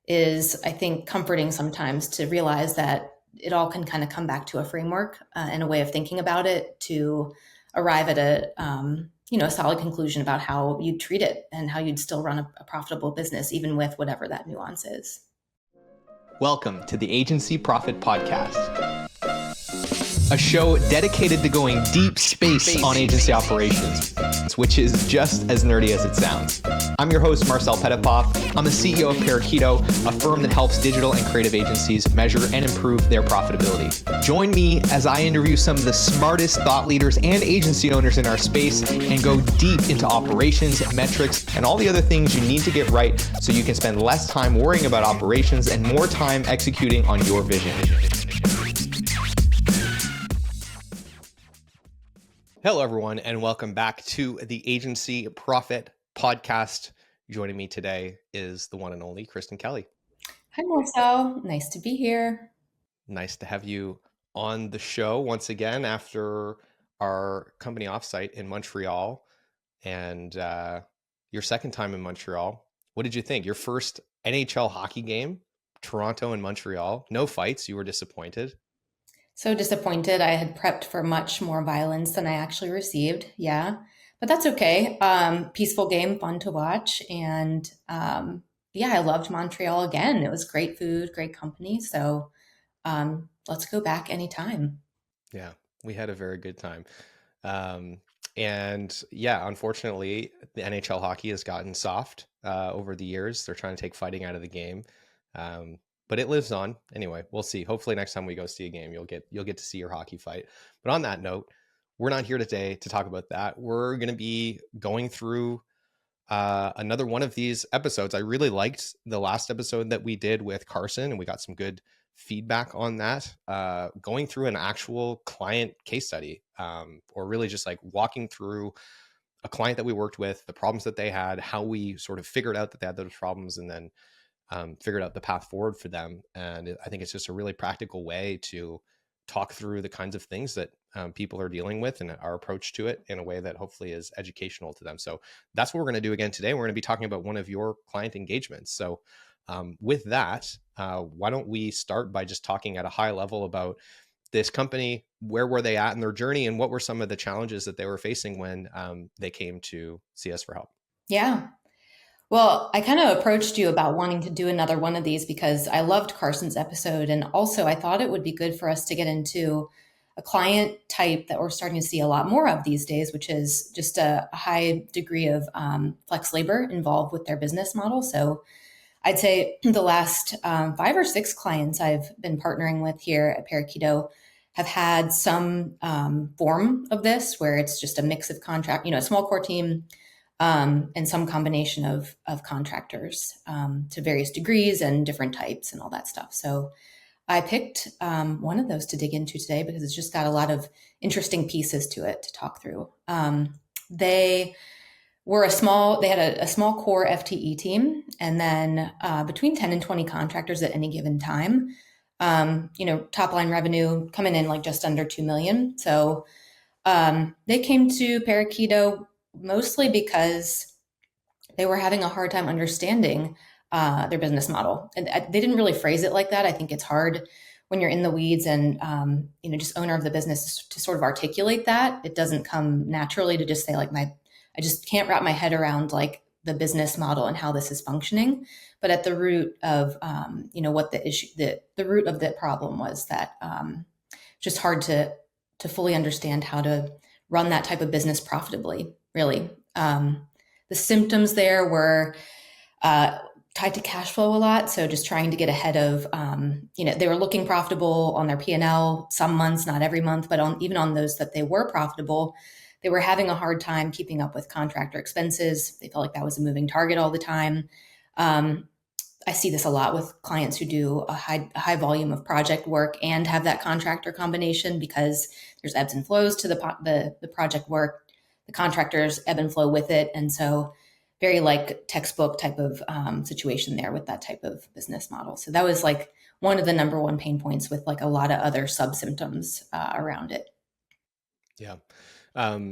is, I think, comforting sometimes to realize that it all can kind of come back to a framework and a way of thinking about it to arrive at a solid conclusion about how you'd treat it and how you'd still run a profitable business, even with whatever that nuance is. Welcome to the Agency Profit Podcast, a show dedicated to going deep space on agency operations, which is just as nerdy as it sounds. I'm your host, Marcel. I'm the CEO of Parakeeto, a firm that helps digital and creative agencies measure and improve their profitability. Join me as I interview some of the smartest thought leaders and agency owners in our space and go deep into operations, metrics, and all the other things you need to get right so you can spend less time worrying about operations and more time executing on your vision. Hello, everyone, and welcome back to the Agency Profit Podcast. Joining me today is the one and only Kristen Kelly. Hi, Marcel. Nice to be here. Nice to have you on the show once again after our company offsite in Montreal and your second time in Montreal. What did you think? Your first NHL hockey game, Toronto and Montreal. No fights. You were disappointed. So disappointed. I had prepped for much more violence than I actually received. Yeah, but that's okay. Peaceful game, fun to watch. And I loved Montreal again. It was great food, great company. So let's go back anytime. Yeah, we had a very good time. Unfortunately, the NHL hockey has gotten soft over the years. They're trying to take fighting out of the game. But it lives on. Anyway, we'll see. Hopefully next time we go see a game, you'll get to see your hockey fight. But on that note, we're not here today to talk about that. We're going to be going through another one of these episodes. I really liked the last episode that we did with Carson, and we got some good feedback on that. Going through an actual client case study, or really just like walking through a client that we worked with, the problems that they had, how we sort of figured out that they had those problems, and then figured out the path forward for them. And I think it's just a really practical way to talk through the kinds of things that people are dealing with and our approach to it in a way that hopefully is educational to them. So that's what we're going to do again today. We're going to be talking about one of your client engagements. So with that, why don't we start by just talking at a high level about this company, where were they at in their journey, and what were some of the challenges that they were facing when they came to see us for help? Yeah. Well, I kind of approached you about wanting to do another one of these because I loved Carson's episode. And also I thought it would be good for us to get into a client type that we're starting to see a lot more of these days, which is just a high degree of flex labor involved with their business model. So I'd say the last 5 or 6 clients I've been partnering with here at Parakeeto have had some form of this where it's just a mix of contract, a small core team, and some combination of contractors to various degrees and different types and all that stuff. So I picked one of those to dig into today because it's just got a lot of interesting pieces to it to talk through. They had a small core FTE team, and then between 10 and 20 contractors at any given time. Top line revenue coming in like just under 2 million. So they came to Parakeeto mostly because they were having a hard time understanding their business model. And they didn't really phrase it like that. I think it's hard when you're in the weeds and, just owner of the business to sort of articulate that. It doesn't come naturally to just say like I just can't wrap my head around like the business model and how this is functioning. But at the root of, what the issue, the root of the problem was that just hard to fully understand how to run that type of business profitably, really. The symptoms there were tied to cash flow a lot. So just trying to get ahead of, they were looking profitable on their P&L some months, not every month, but even on those that they were profitable, they were having a hard time keeping up with contractor expenses. They felt like that was a moving target all the time. I see this a lot with clients who do a high volume of project work and have that contractor combination because there's ebbs and flows to the project work. The contractors ebb and flow with it. And so very like textbook type of situation there with that type of business model. So that was like one of the number one pain points with like a lot of other sub symptoms around it. Yeah.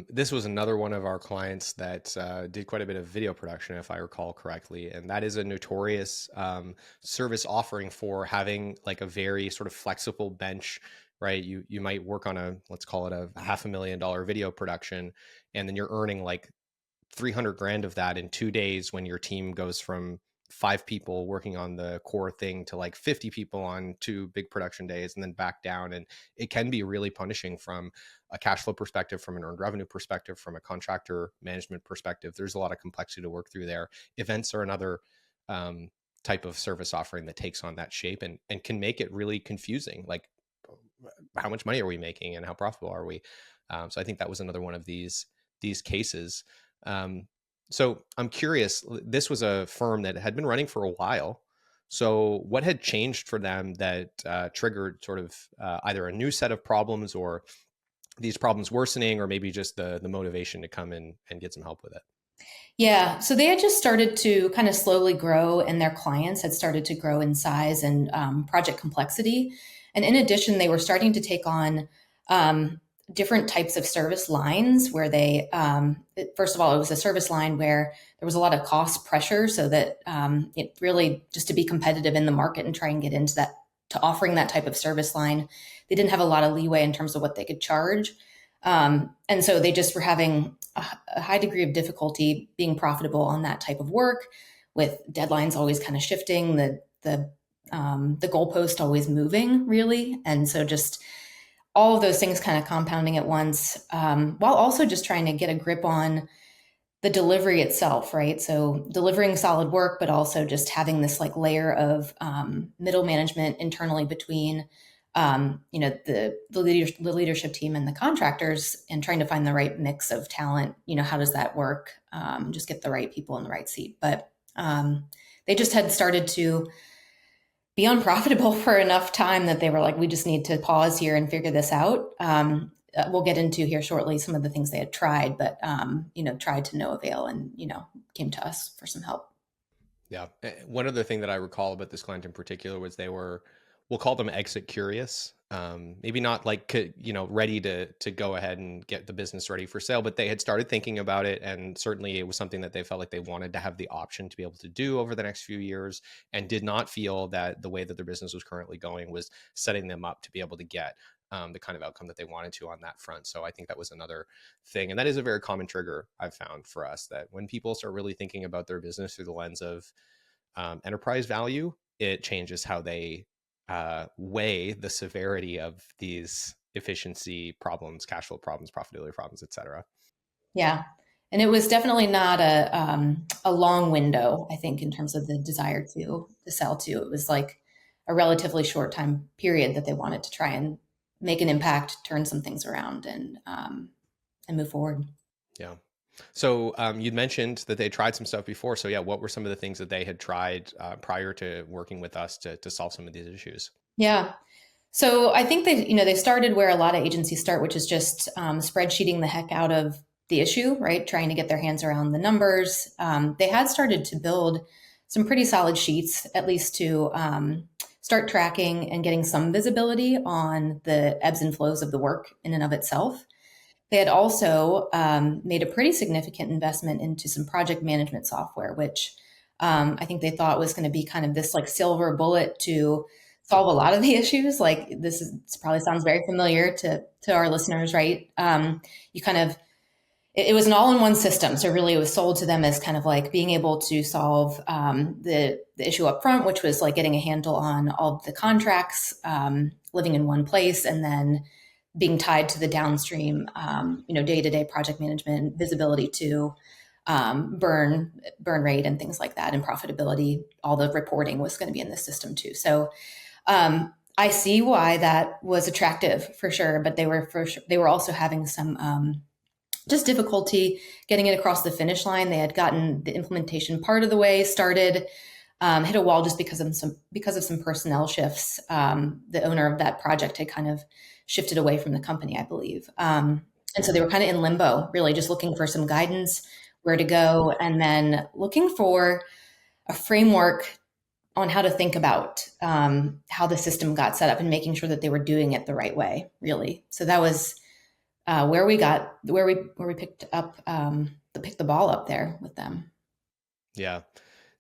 This was another one of our clients that did quite a bit of video production, if I recall correctly, and that is a notorious service offering for having like a very sort of flexible bench. Right, you might work on a, let's call it a $500,000 video production, and then you're earning like 300 grand of that in 2 days when your team goes from 5 people working on the core thing to like 50 people on 2 big production days and then back down. And it can be really punishing from a cash flow perspective, from an earned revenue perspective, from a contractor management perspective. There's a lot of complexity to work through there. Events are another type of service offering that takes on that shape and can make it really confusing. Like, how much money are we making and how profitable are we? So I think that was another one of these cases. So I'm curious, this was a firm that had been running for a while. So what had changed for them that triggered sort of either a new set of problems or these problems worsening, or maybe just the motivation to come in and get some help with it? Yeah, so they had just started to kind of slowly grow, and their clients had started to grow in size and project complexity. And in addition, they were starting to take on different types of service lines where they, first of all, it was a service line where there was a lot of cost pressure, so that it really, just to be competitive in the market and try and get into that, to offering that type of service line, they didn't have a lot of leeway in terms of what they could charge. And so they just were having a high degree of difficulty being profitable on that type of work, with deadlines always kind of shifting, the goalpost always moving, really. And so just all of those things kind of compounding at once, while also just trying to get a grip on the delivery itself, right? So delivering solid work, but also just having this like layer of middle management internally between the leadership team and the contractors, and trying to find the right mix of talent. How does that work? Just get the right people in the right seat. But they just had started to be unprofitable for enough time that they were like, we just need to pause here and figure this out. We'll get into here shortly some of the things they had tried, but tried to no avail, and came to us for some help. Yeah. One other thing that I recall about this client in particular was they were, we'll call them exit curious. Maybe not like, ready to go ahead and get the business ready for sale, but they had started thinking about it. And certainly it was something that they felt like they wanted to have the option to be able to do over the next few years, and did not feel that the way that their business was currently going was setting them up to be able to get the kind of outcome that they wanted to on that front. So I think that was another thing. And that is a very common trigger I've found for us, that when people start really thinking about their business through the lens of enterprise value, it changes how they weigh the severity of these efficiency problems, cash flow problems, profitability problems, et cetera. Yeah. And it was definitely not a long window, I think, in terms of the desire to sell to. It was like a relatively short time period that they wanted to try and make an impact, turn some things around, and move forward. Yeah. So you'd mentioned that they tried some stuff before. So yeah, what were some of the things that they had tried prior to working with us to solve some of these issues? Yeah. So I think they started where a lot of agencies start, which is just spreadsheeting the heck out of the issue, right? Trying to get their hands around the numbers. They had started to build some pretty solid sheets, at least to start tracking and getting some visibility on the ebbs and flows of the work in and of itself. They had also made a pretty significant investment into some project management software, which I think they thought was going to be kind of this like silver bullet to solve a lot of the issues. Like this probably sounds very familiar to our listeners, right? You kind of, it was an all-in-one system. So really it was sold to them as kind of like being able to solve the issue up front, which was like getting a handle on all of the contracts, living in one place, and then being tied to the downstream, day-to-day project management, visibility to burn rate and things like that, and profitability. All the reporting was going to be in the system too. So I see why that was attractive for sure, but they were also having some just difficulty getting it across the finish line. They had gotten the implementation part of the way started, hit a wall just because of some personnel shifts. The owner of that project had kind of shifted away from the company, I believe. And so they were kind of in limbo, really just looking for some guidance, where to go, and then looking for a framework on how to think about how the system got set up, and making sure that they were doing it the right way, really. So that was where we picked the ball up there with them. Yeah.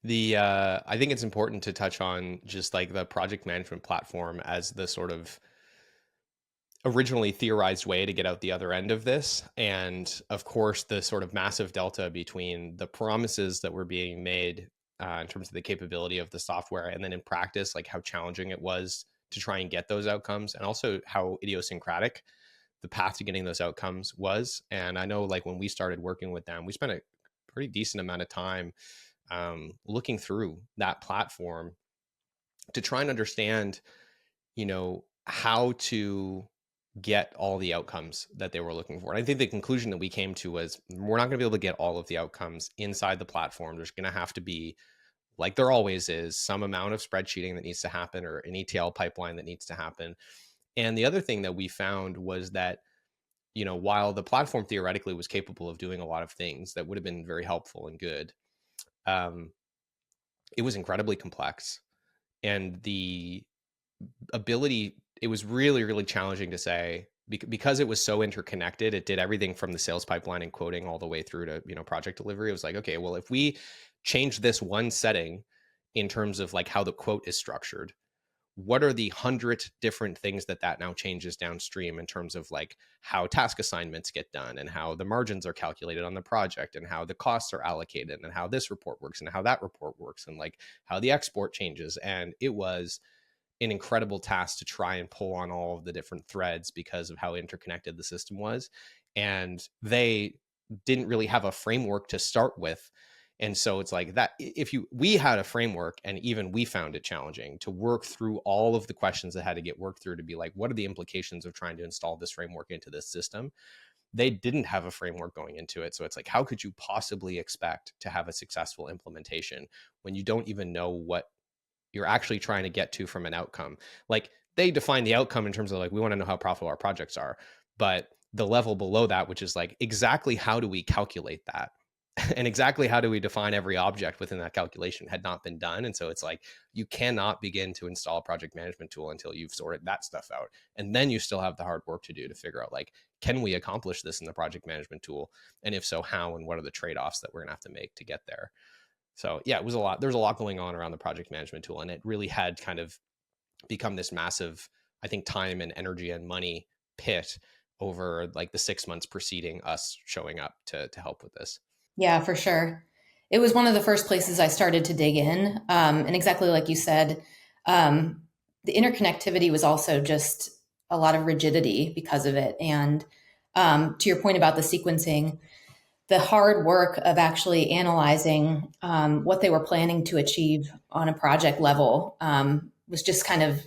I think it's important to touch on just like the project management platform as the sort of originally theorized way to get out the other end of this. And of course, the sort of massive delta between the promises that were being made in terms of the capability of the software, and then in practice, like how challenging it was to try and get those outcomes, and also how idiosyncratic the path to getting those outcomes was. And I know, like, when we started working with them, we spent a pretty decent amount of time looking through that platform to try and understand, how to get all the outcomes that they were looking for. And I think the conclusion that we came to was we're not going to be able to get all of the outcomes inside the platform. There's going to have to be, like there always is, some amount of spreadsheeting that needs to happen, or an ETL pipeline that needs to happen. And the other thing that we found was that, while the platform theoretically was capable of doing a lot of things that would have been very helpful and good, it was incredibly complex. And the ability, it was really, really challenging to say, because it was so interconnected. It did everything from the sales pipeline and quoting all the way through to, project delivery. It was like, okay, well, if we change this one setting in terms of like how the quote is structured, what are the 100 different things that now changes downstream in terms of like how task assignments get done, and how the margins are calculated on the project, and how the costs are allocated, and how this report works, and how that report works, and like how the export changes. And it was an incredible task to try and pull on all of the different threads because of how interconnected the system was. And they didn't really have a framework to start with. And so it's like that, we had a framework, and even we found it challenging to work through all of the questions that had to get worked through to be like, what are the implications of trying to install this framework into this system? They didn't have a framework going into it. So it's like, how could you possibly expect to have a successful implementation when you don't even know what you're actually trying to get to from an outcome? Like, they define the outcome in terms of like, we want to know how profitable our projects are, but the level below that, which is like, exactly how do we calculate that? And exactly how do we define every object within that calculation, had not been done. And so it's like, you cannot begin to install a project management tool until you've sorted that stuff out. And then you still have the hard work to do to figure out, like, can we accomplish this in the project management tool? And if so, how, and what are the trade-offs that we're going to have to make to get there? So yeah, it was a lot. There's a lot going on around the project management tool, and it really had kind of become this massive, I think, time and energy and money pit over like the 6 months preceding us showing up to help with this. Yeah, for sure. It was one of the first places I started to dig in. And exactly like you said, the interconnectivity was also just a lot of rigidity because of it. And to your point about the sequencing, the hard work of actually analyzing what they were planning to achieve on a project level was just kind of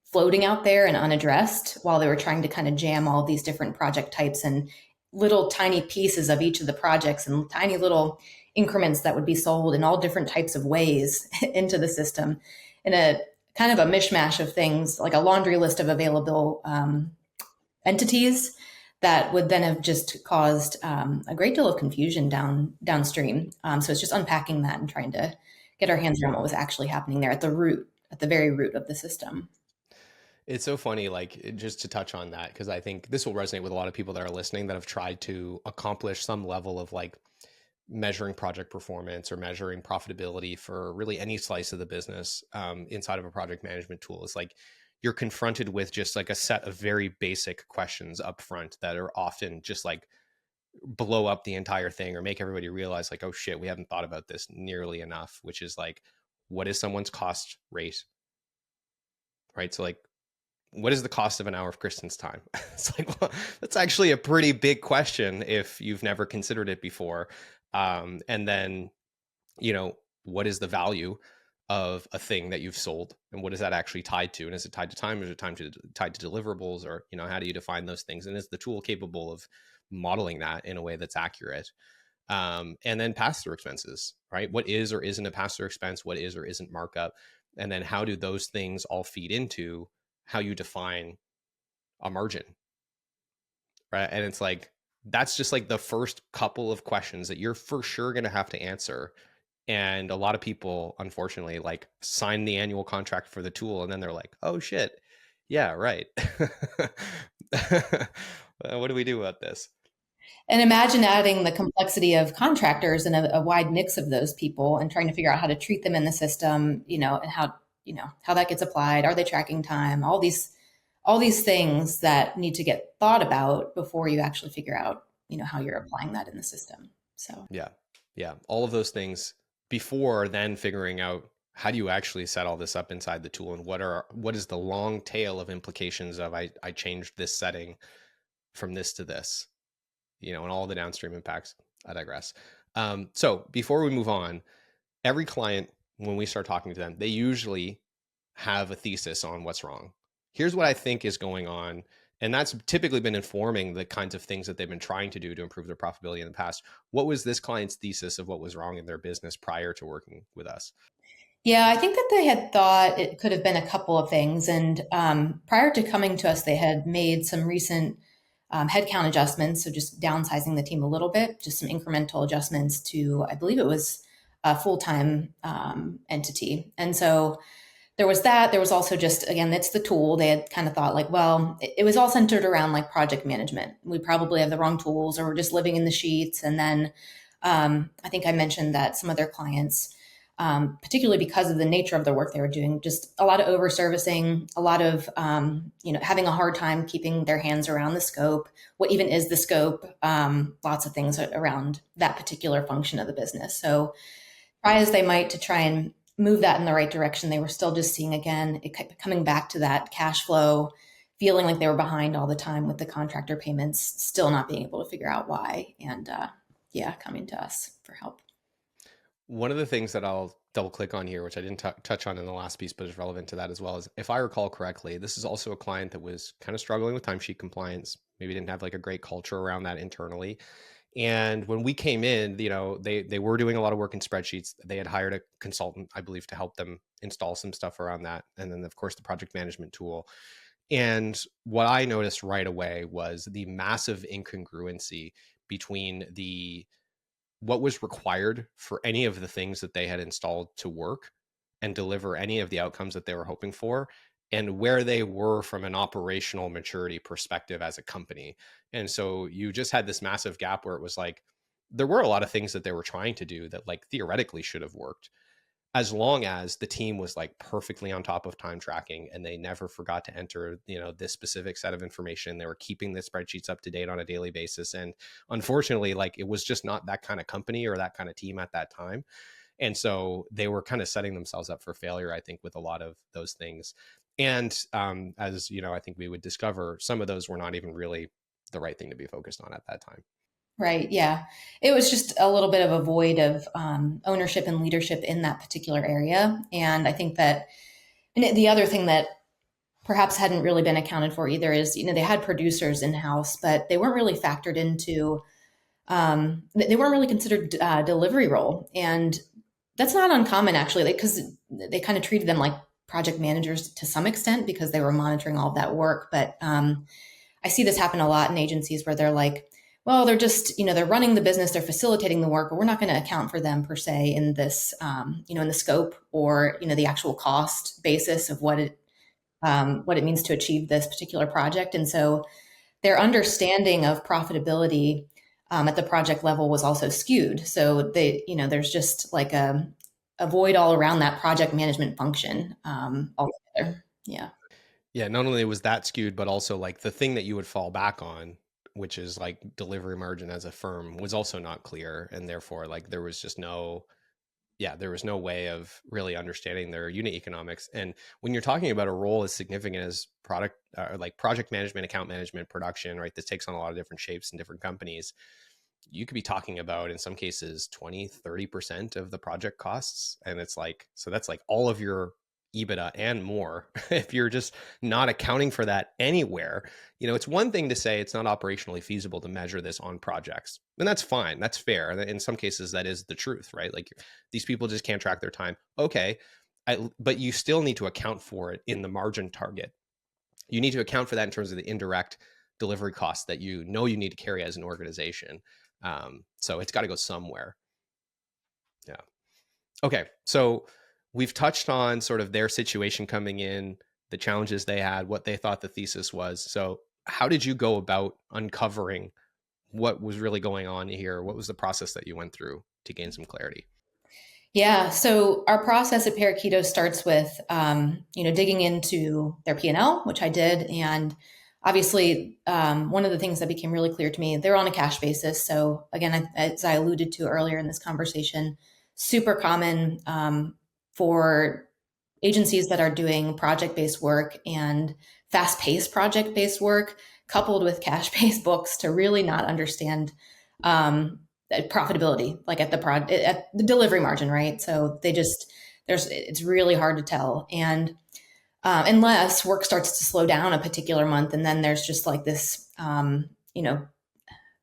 floating out there and unaddressed while they were trying to kind of jam all these different project types and little tiny pieces of each of the projects and tiny little increments that would be sold in all different types of ways into the system in a kind of a mishmash of things, like a laundry list of available entities that would then have just caused a great deal of confusion downstream. So it's just unpacking that and trying to get our hands around what was actually happening there at the very root of the system. It's so funny, like, just to touch on that, because I think this will resonate with a lot of people that are listening that have tried to accomplish some level of like measuring project performance or measuring profitability for really any slice of the business inside of a project management tool. Is like, you're confronted with just like a set of very basic questions up front that are often just like blow up the entire thing, or make everybody realize like, oh shit, we haven't thought about this nearly enough, which is like, what is someone's cost rate? Right? So like, what is the cost of an hour of Kristen's time? It's like, well, that's actually a pretty big question if you've never considered it before. And then, what is the value of a thing that you've sold, and what is that actually tied to? And is it tied to time? Is it tied to deliverables? Or, how do you define those things? And is the tool capable of modeling that in a way that's accurate? And then pass-through expenses, right? What is or isn't a pass-through expense? What is or isn't markup? And then how do those things all feed into how you define a margin, right? And it's like, that's just like the first couple of questions that you're for sure going to have to answer. And a lot of people, unfortunately, like, sign the annual contract for the tool, and then they're like, oh shit, yeah, right. What do we do about this? And imagine adding the complexity of contractors and a wide mix of those people and trying to figure out how to treat them in the system, and how that gets applied. Are they tracking time? All these things that need to get thought about before you actually figure out, how you're applying that in the system. So, Yeah. Yeah. All of those things before then figuring out how do you actually set all this up inside the tool, and what is the long tail of implications of I changed this setting from this to this, and all the downstream impacts. I digress. So before we move on, every client, when we start talking to them, they usually have a thesis on what's wrong. Here's what I think is going on. And that's typically been informing the kinds of things that they've been trying to do to improve their profitability in the past. What was this client's thesis of what was wrong in their business prior to working with us? yeah, I think that they had thought it could have been a couple of things. And prior to coming to us, they had made some recent headcount adjustments. So just downsizing the team a little bit, just some incremental adjustments to, I believe it was a full time entity. And so there was that. There was also just, again, it's the tool. They had kind of thought like, well, it was all centered around like project management. We probably have the wrong tools or we're just living in the sheets. And then I think I mentioned that some of their clients, particularly because of the nature of the work they were doing, just a lot of over servicing, a lot of, having a hard time keeping their hands around the scope. What even is the scope? Lots of things around that particular function of the business. So try as they might to try and move that in the right direction, they were still just seeing again, it kept coming back to that cash flow, feeling like they were behind all the time with the contractor payments, still not being able to figure out why. And yeah, coming to us for help. One of the things that I'll double click on here, which I didn't touch on in the last piece, but is relevant to that as well, is if I recall correctly, this is also a client that was kind of struggling with timesheet compliance, maybe didn't have like a great culture around that internally. And when we came in, they were doing a lot of work in spreadsheets. They had hired a consultant, I believe, to help them install some stuff around that. And then, of course, the project management tool. And what I noticed right away was the massive incongruency between what was required for any of the things that they had installed to work and deliver any of the outcomes that they were hoping for, and where they were from an operational maturity perspective as a company. And so you just had this massive gap where it was like there were a lot of things that they were trying to do that like theoretically should have worked, as long as the team was like perfectly on top of time tracking and they never forgot to enter, this specific set of information. They were keeping the spreadsheets up to date on a daily basis. And unfortunately, like it was just not that kind of company or that kind of team at that time. And so they were kind of setting themselves up for failure, I think, with a lot of those things. And as I think we would discover, some of those were not even really the right thing to be focused on at that time. Right. Yeah. It was just a little bit of a void of ownership and leadership in that particular area. And I think that, and the other thing that perhaps hadn't really been accounted for either is, they had producers in house, but they weren't really factored into, they weren't really considered delivery role. And that's not uncommon actually, because they kind of treated them like project managers to some extent because they were monitoring all of that work. But I see this happen a lot in agencies where they're like, well, they're just, they're running the business, they're facilitating the work, but we're not going to account for them per se in this, in the scope or, the actual cost basis of what it means to achieve this particular project. And so their understanding of profitability at the project level was also skewed. So there's just like a void all around that project management function altogether. Yeah. Yeah, not only was that skewed, but also like the thing that you would fall back on, which is like delivery margin as a firm, was also not clear. And therefore, like there was no way of really understanding their unit economics. And when you're talking about a role as significant as product or like project management, account management, production, right? This takes on a lot of different shapes in different companies. You could be talking about in some cases 20-30% of the project costs. And it's like, so that's like all of your EBITDA and more. If you're just not accounting for that anywhere, it's one thing to say it's not operationally feasible to measure this on projects. And that's fine. That's fair. In some cases, that is the truth, right? Like these people just can't track their time. Okay. But you still need to account for it in the margin target. You need to account for that in terms of the indirect delivery costs that you need to carry as an organization. So it's got to go somewhere. Yeah. Okay. So we've touched on sort of their situation coming in, the challenges they had, what they thought the thesis was. So how did you go about uncovering what was really going on here? What was the process that you went through to gain some clarity? Yeah, so our process at Parakeeto starts with, digging into their P&L, which I did, and obviously, one of the things that became really clear to me, they're on a cash basis. So again, as I alluded to earlier in this conversation, super common for agencies that are doing project-based work and fast-paced project-based work, coupled with cash-based books, to really not understand profitability, like at the delivery margin, right? So it's really hard to tell, and unless work starts to slow down a particular month, and then there's just like this,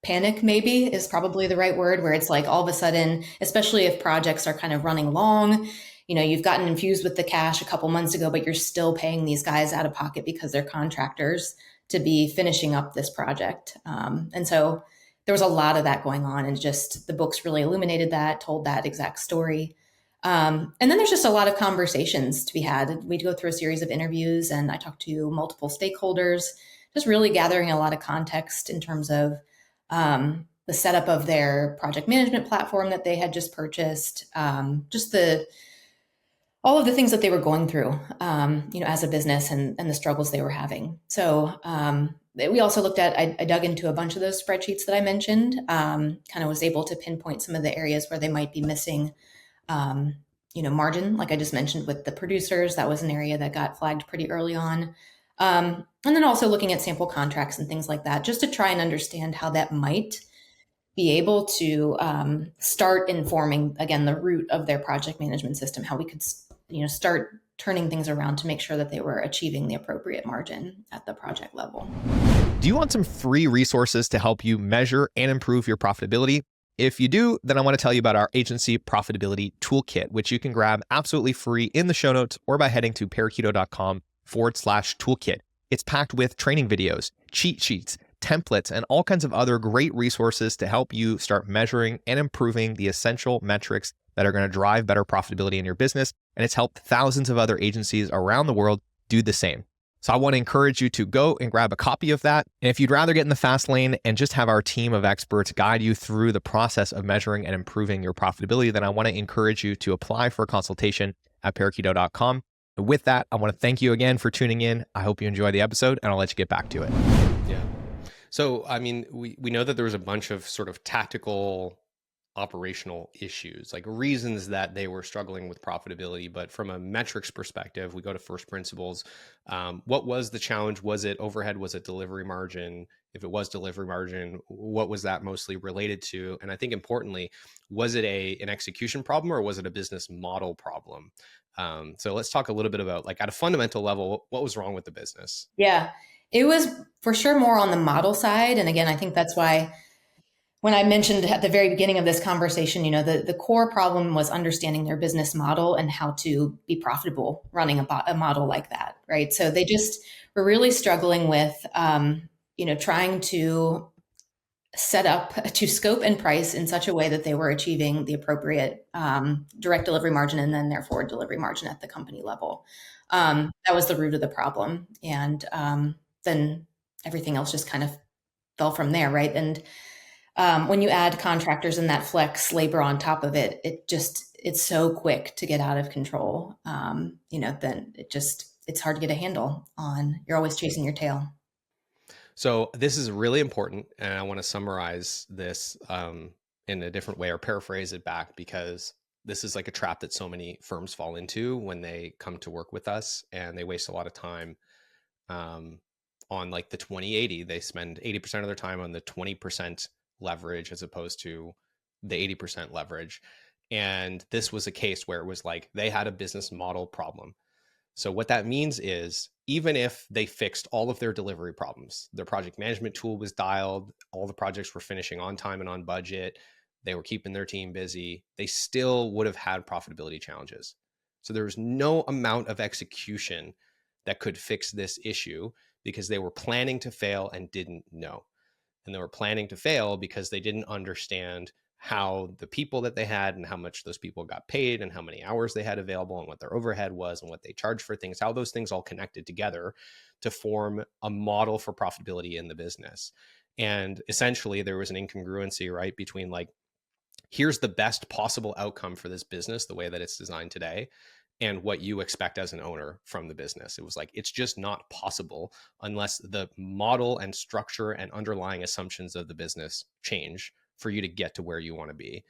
panic, maybe is probably the right word, where it's like all of a sudden, especially if projects are kind of running long, you've gotten infused with the cash a couple months ago, but you're still paying these guys out of pocket because they're contractors to be finishing up this project. And so there was a lot of that going on, and just the books really illuminated that, told that exact story. And then there's just a lot of conversations to be had. We'd go through a series of interviews, and I talked to multiple stakeholders, just really gathering a lot of context in terms of the setup of their project management platform that they had just purchased, just all of the things that they were going through, as a business, and the struggles they were having. So we also looked at, I dug into a bunch of those spreadsheets that I mentioned, kind of was able to pinpoint some of the areas where they might be missing, margin. Like I just mentioned with the producers, that was an area that got flagged pretty early on. And then also looking at sample contracts and things like that, just to try and understand how that might be able to start informing, again, the root of their project management system, how we could, start turning things around to make sure that they were achieving the appropriate margin at the project level. Do you want some free resources to help you measure and improve your profitability? If you do, then I want to tell you about our agency profitability toolkit, which you can grab absolutely free in the show notes or by heading to parakeeto.com/toolkit. It's packed with training videos, cheat sheets, templates, and all kinds of other great resources to help you start measuring and improving the essential metrics that are going to drive better profitability in your business. And it's helped thousands of other agencies around the world do the same. So I want to encourage you to go and grab a copy of that. And if you'd rather get in the fast lane and just have our team of experts guide you through the process of measuring and improving your profitability, then I want to encourage you to apply for a consultation at parakeeto.com. With that, I want to thank you again for tuning in. I hope you enjoy the episode, and I'll let you get back to it. Yeah. So, I mean, we know that there was a bunch of sort of tactical operational issues, like reasons that they were struggling with profitability. But from a metrics perspective, we go to first principles. What was the challenge? Was it overhead? Was it delivery margin? If it was delivery margin, what was that mostly related to? And I think importantly, was it an execution problem, or was it a business model problem? So let's talk a little bit about, like, at a fundamental level, what was wrong with the business? Yeah, it was for sure more on the model side. And again, I think that's why when I mentioned at the very beginning of this conversation, the core problem was understanding their business model and how to be profitable running a model like that, right? So they just were really struggling with, trying to set up to scope and price in such a way that they were achieving the appropriate direct delivery margin, and then therefore delivery margin at the company level. That was the root of the problem. And then everything else just kind of fell from there, right? And when you add contractors and that flex labor on top of it, it's so quick to get out of control. Then it's hard to get a handle on. You're always chasing your tail. So this is really important, and I want to summarize this in a different way, or paraphrase it back, because this is like a trap that so many firms fall into when they come to work with us, and they waste a lot of time on like the 20-80. They spend 80% of their time on the 20% leverage as opposed to the 80% leverage. And this was a case where it was like they had a business model problem. So what that means is, even if they fixed all of their delivery problems, their project management tool was dialed, all the projects were finishing on time and on budget, they were keeping their team busy, they still would have had profitability challenges. So there was no amount of execution that could fix this issue, because they were planning to fail and didn't know. And they were planning to fail because they didn't understand how the people that they had and how much those people got paid and how many hours they had available and what their overhead was and what they charged for things, how those things all connected together to form a model for profitability in the business. And essentially there was an incongruency, right, between like, here's the best possible outcome for this business, the way that it's designed today, and what you expect as an owner from the business. It was like, it's just not possible unless the model and structure and underlying assumptions of the business change for you to get to where you want to be.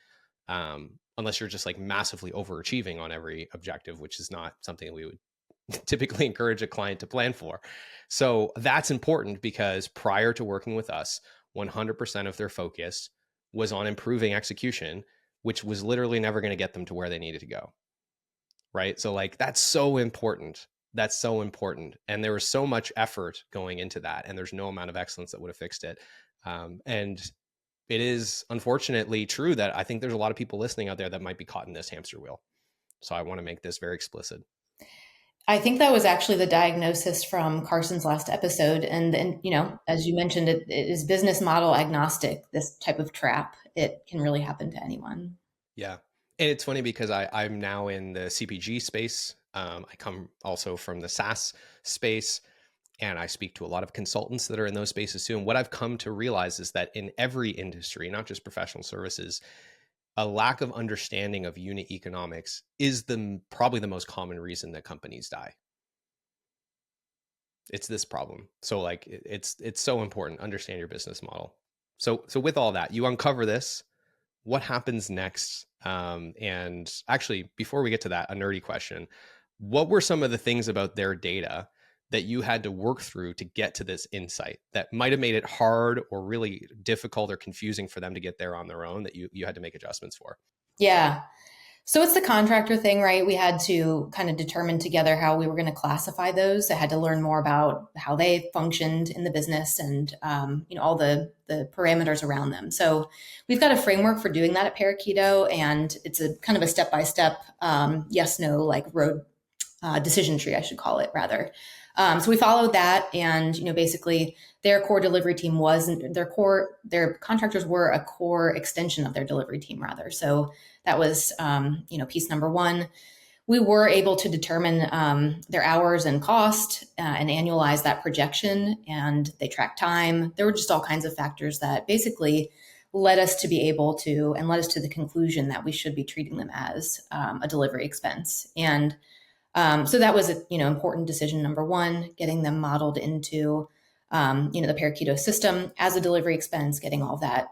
Unless you're just like massively overachieving on every objective, which is not something we would typically encourage a client to plan for. So that's important because prior to working with us, 100% of their focus was on improving execution, which was literally never going to get them to where they needed to go. Right. So like, that's so important. That's so important. And there was so much effort going into that. And there's no amount of excellence that would have fixed it. And it is unfortunately true that I think there's a lot of people listening out there that might be caught in this hamster wheel. So I want to make this very explicit. I think that was actually the diagnosis from Carson's last episode. And you know, as you mentioned, it is business model agnostic, this type of trap. It can really happen to anyone. Yeah. And it's funny because I'm now in the CPG space. I come also from the SaaS space, and I speak to a lot of consultants that are in those spaces too. And what I've come to realize is that in every industry, not just professional services, a lack of understanding of unit economics is probably the most common reason that companies die. It's this problem. So like it's so important. Understand your business model. So with all that, you uncover this. What happens next? And actually, before we get to that, a nerdy question: what were some of the things about their data that you had to work through to get to this insight that might have made it hard or really difficult or confusing for them to get there on their own, that you had to make adjustments for? Yeah. So it's the contractor thing, right? We had to kind of determine together how we were going to classify those. I had to learn more about how they functioned in the business and, you know, all the parameters around them. So we've got a framework for doing that at Parakeeto, and it's a kind of a step-by-step yes, no, like road decision tree, I should call it rather. So we followed that, and you know, basically, their core delivery team wasn't their contractors were a core extension of their delivery team, rather. So that was, you know, piece number one. We were able to determine their hours and cost and annualize that projection, and they tracked time. There were just all kinds of factors that basically led us to be able to, and led us to the conclusion that we should be treating them as a delivery expense. And so that was a, you know, important decision number one, getting them modeled into, you know, the Parakeeto system as a delivery expense, getting all that,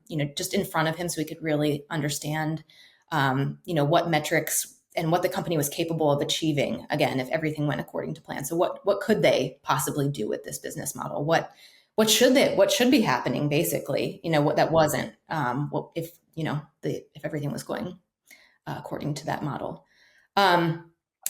you know, just in front of him so we could really understand, you know, what metrics and what the company was capable of achieving. Again, if everything went according to plan. So what could they possibly do with this business model? What should be happening, basically, you know, what that wasn't, if, you know, if everything was going according to that model.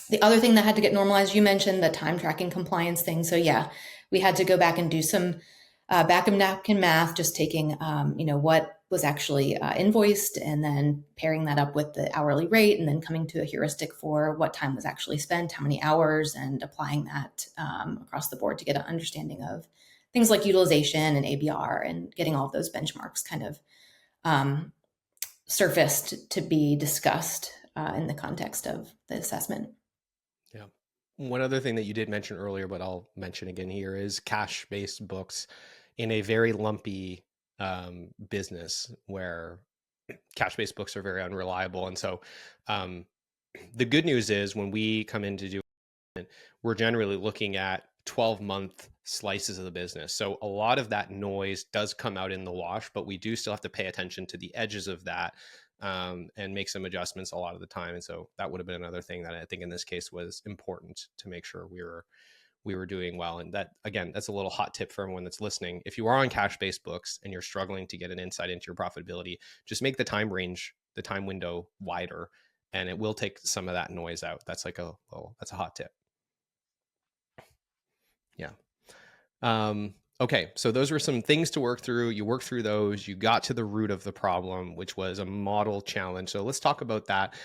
The other thing that had to get normalized, you mentioned the time tracking compliance thing. So yeah, we had to go back and do some back of napkin math, just taking, you know, what was actually invoiced and then pairing that up with the hourly rate and then coming to a heuristic for what time was actually spent, how many hours, and applying that across the board to get an understanding of things like utilization and ABR and getting all of those benchmarks kind of surfaced to be discussed in the context of the assessment. Yeah. One other thing that you did mention earlier, but I'll mention again here, is cash-based books in a very lumpy business where cash-based books are very unreliable. And so the good news is when we come in to do it, we're generally looking at 12-month slices of the business. So a lot of that noise does come out in the wash, but we do still have to pay attention to the edges of that and make some adjustments a lot of the time. And so that would have been another thing that I think in this case was important to make sure we were doing well. And that, again, that's a little hot tip for everyone that's listening. If you are on cash-based books and you're struggling to get an insight into your profitability, just make the time range, the time window wider, and it will take some of that noise out. That's like that's a hot tip. Yeah. Okay, so those were some things to work through. You worked through those. You got to the root of the problem, which was a model challenge. So let's talk about that.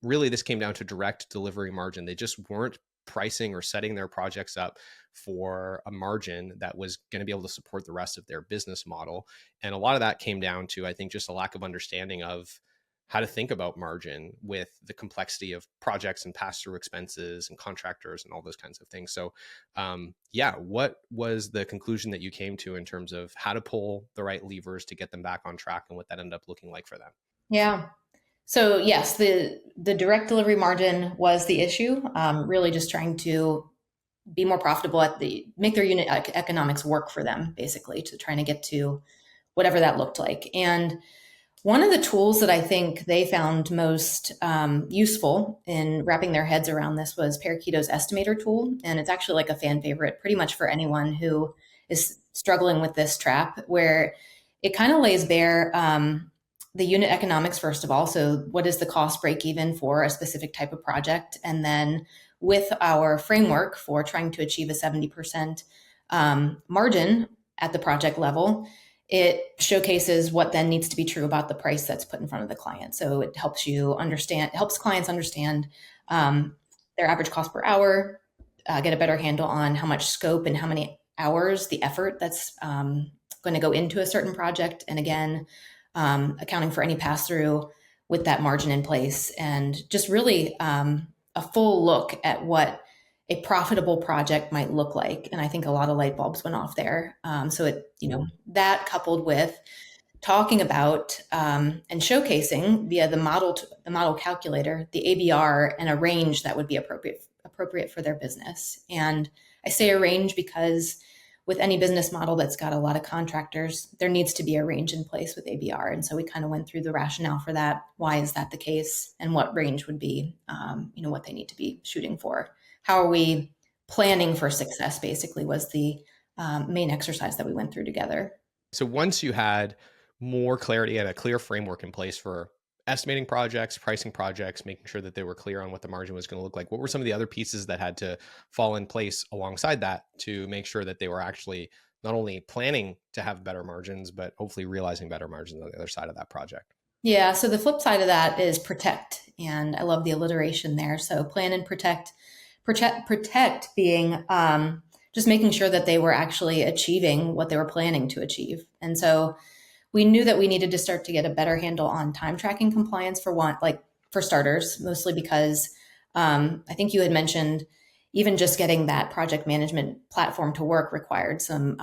Really, this came down to direct delivery margin. They just weren't pricing or setting their projects up for a margin that was going to be able to support the rest of their business model. And a lot of that came down to, I think, just a lack of understanding of how to think about margin with the complexity of projects and pass-through expenses and contractors and all those kinds of things. So yeah, what was the conclusion that you came to in terms of how to pull the right levers to get them back on track and what that ended up looking like for them? Yeah. So yes, the direct delivery margin was the issue. Really just trying to be more profitable make their unit economics work for them, basically, to trying to get to whatever that looked like. And one of the tools that I think they found most useful in wrapping their heads around this was Parakeeto's estimator tool. And it's actually like a fan favorite pretty much for anyone who is struggling with this trap, where it kind of lays bare the unit economics, first of all. So what is the cost break even for a specific type of project? And then with our framework for trying to achieve a 70% margin at the project level, it showcases what then needs to be true about the price that's put in front of the client. So it helps clients understand their average cost per hour, get a better handle on how much scope and how many hours, the effort that's going to go into a certain project. And again, accounting for any pass-through with that margin in place, and just really a full look at what a profitable project might look like. And I think a lot of light bulbs went off there. So that coupled with talking about and showcasing via the model calculator, the ABR and a range that would be appropriate for their business. And I say a range because with any business model that's got a lot of contractors, there needs to be a range in place with ABR. And so we kind of went through the rationale for that. Why is that the case? And what range would be, what they need to be shooting for. How are we planning for success, basically, was the main exercise that we went through together. So once you had more clarity and a clear framework in place for estimating projects, pricing projects, making sure that they were clear on what the margin was going to look like, what were some of the other pieces that had to fall in place alongside that to make sure that they were actually not only planning to have better margins, but hopefully realizing better margins on the other side of that project? Yeah, so the flip side of that is protect. And I love the alliteration there. So plan and protect. Protect being just making sure that they were actually achieving what they were planning to achieve. And so we knew that we needed to start to get a better handle on time tracking compliance for starters, mostly because I think you had mentioned even just getting that project management platform to work required some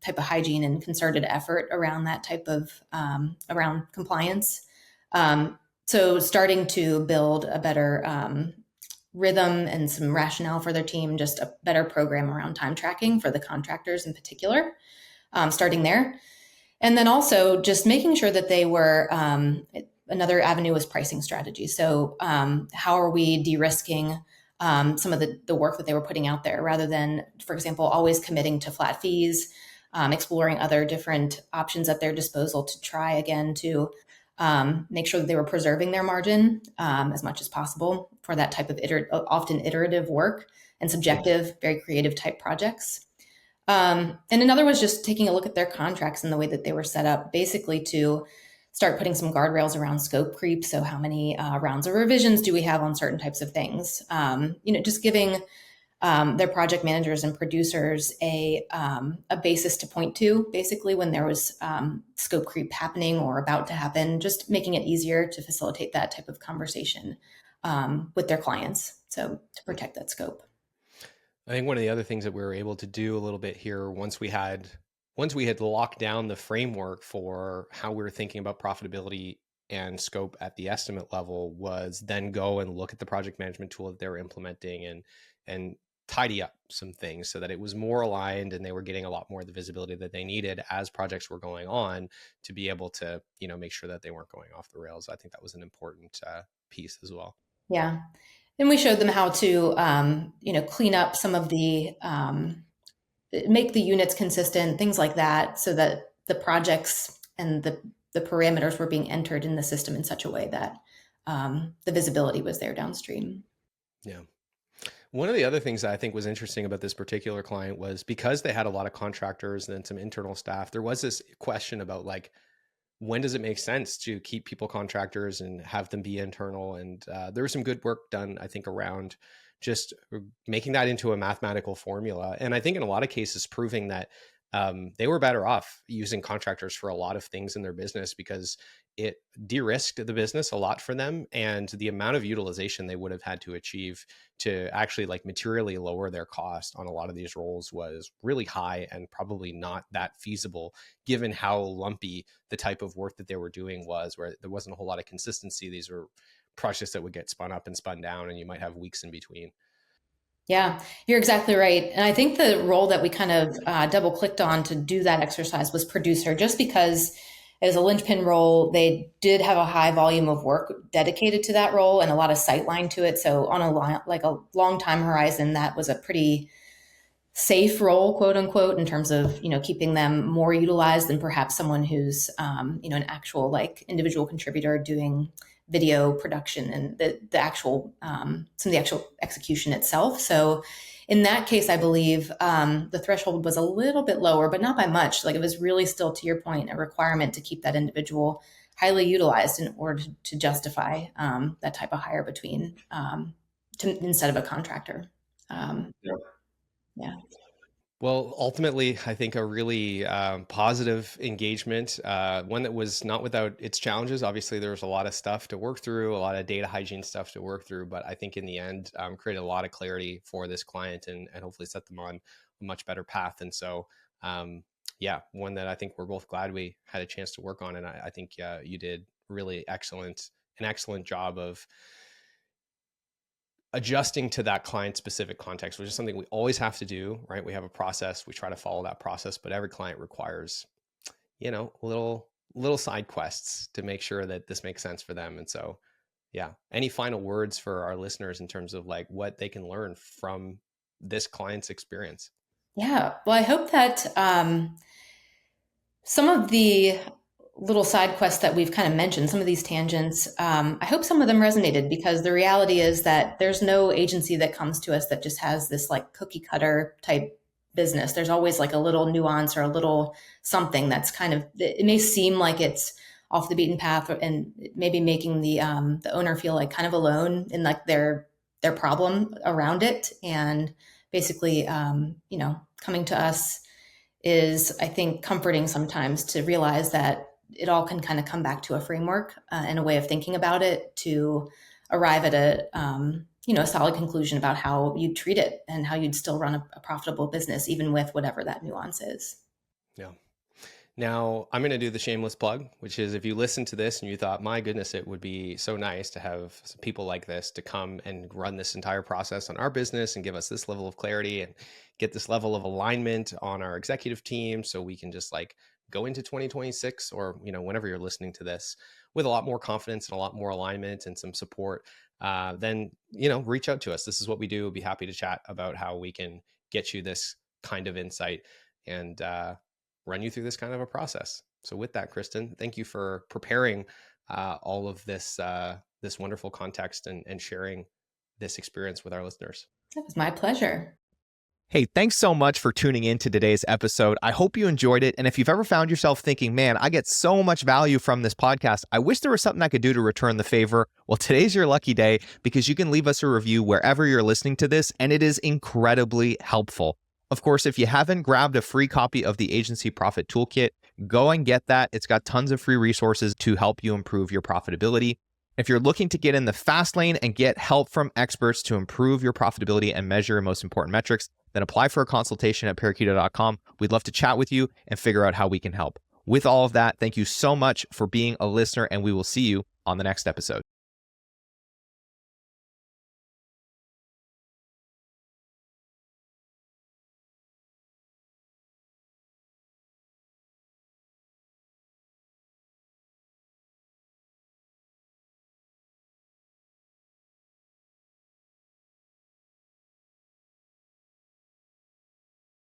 type of hygiene and concerted effort around that type of around compliance. So starting to build a better rhythm and some rationale for their team, just a better program around time tracking for the contractors in particular, starting there. And then also just making sure that they were, another avenue was pricing strategy. So how are we de-risking some of the work that they were putting out there, rather than, for example, always committing to flat fees, exploring other different options at their disposal to try again to make sure that they were preserving their margin as much as possible for that type of often iterative work and subjective, very creative type projects. And another was just taking a look at their contracts and the way that they were set up, basically to start putting some guardrails around scope creep. So how many rounds of revisions do we have on certain types of things? Just giving their project managers and producers a basis to point to, basically, when there was scope creep happening or about to happen, just making it easier to facilitate that type of conversation with their clients. So to protect that scope. I think one of the other things that we were able to do a little bit here, once we had locked down the framework for how we were thinking about profitability and scope at the estimate level, was then go and look at the project management tool that they were implementing and tidy up some things so that it was more aligned and they were getting a lot more of the visibility that they needed as projects were going on to be able to, make sure that they weren't going off the rails. I think that was an important piece as well. Yeah. And we showed them how to, clean up some of make the units consistent, things like that, so that the projects and the parameters were being entered in the system in such a way that the visibility was there downstream. Yeah. One of the other things that I think was interesting about this particular client was, because they had a lot of contractors and some internal staff, there was this question about, like, when does it make sense to keep people contractors and have them be internal? And there was some good work done, I think, around just making that into a mathematical formula. And I think in a lot of cases, proving that they were better off using contractors for a lot of things in their business, because it de-risked the business a lot for them. And the amount of utilization they would have had to achieve to actually like materially lower their cost on a lot of these roles was really high, and probably not that feasible given how lumpy the type of work that they were doing was, where there wasn't a whole lot of consistency. These were projects that would get spun up and spun down, and you might have weeks in between. Yeah, you're exactly right. And I think the role that we kind of double clicked on to do that exercise was producer, just because as a linchpin role, they did have a high volume of work dedicated to that role and a lot of sightline to it. So on a long time horizon, that was a pretty safe role, quote unquote, in terms of, keeping them more utilized than perhaps someone who's, an actual like individual contributor doing video production and the actual, some of the actual execution itself. So in that case, I believe the threshold was a little bit lower, but not by much. Like it was really still, to your point, a requirement to keep that individual highly utilized in order to justify that type of hire instead of a contractor. Yeah. Well, ultimately, I think a really positive engagement, one that was not without its challenges. Obviously, there was a lot of stuff to work through, a lot of data hygiene stuff to work through, but I think in the end, created a lot of clarity for this client, and hopefully set them on a much better path. And so, yeah, one that I think we're both glad we had a chance to work on. And I think you did really an excellent job of adjusting to that client specific context, which is something we always have to do, right? We have a process, we try to follow that process, but every client requires, little side quests to make sure that this makes sense for them. And so, yeah, any final words for our listeners in terms of like what they can learn from this client's experience? Yeah. Well, I hope that some of the little side quests that we've kind of mentioned, some of these tangents, I hope some of them resonated, because the reality is that there's no agency that comes to us that just has this like cookie cutter type business. There's always like a little nuance or a little something that's kind of, it may seem like it's off the beaten path, and maybe making the owner feel like kind of alone in like their problem around it. And basically, coming to us is, I think, comforting sometimes to realize that it all can kind of come back to a framework and a way of thinking about it to arrive at a solid conclusion about how you'd treat it and how you'd still run a profitable business, even with whatever that nuance is. Yeah. Now I'm going to do the shameless plug, which is if you listen to this and you thought, my goodness, it would be so nice to have some people like this to come and run this entire process on our business and give us this level of clarity and get this level of alignment on our executive team, so we can just like go into 2026 or, whenever you're listening to this, with a lot more confidence and a lot more alignment and some support, then, reach out to us. This is what we do. We'll be happy to chat about how we can get you this kind of insight and run you through this kind of a process. So with that, Kristen, thank you for preparing all of this this wonderful context and sharing this experience with our listeners. That was my pleasure. Hey, thanks so much for tuning in to today's episode. I hope you enjoyed it. And if you've ever found yourself thinking, man, I get so much value from this podcast, I wish there was something I could do to return the favor. Well, today's your lucky day, because you can leave us a review wherever you're listening to this, and it is incredibly helpful. Of course, if you haven't grabbed a free copy of the Agency Profit Toolkit, go and get that. It's got tons of free resources to help you improve your profitability. If you're looking to get in the fast lane and get help from experts to improve your profitability and measure your most important metrics, then apply for a consultation at parakeeto.com. We'd love to chat with you and figure out how we can help. With all of that, thank you so much for being a listener, and we will see you on the next episode.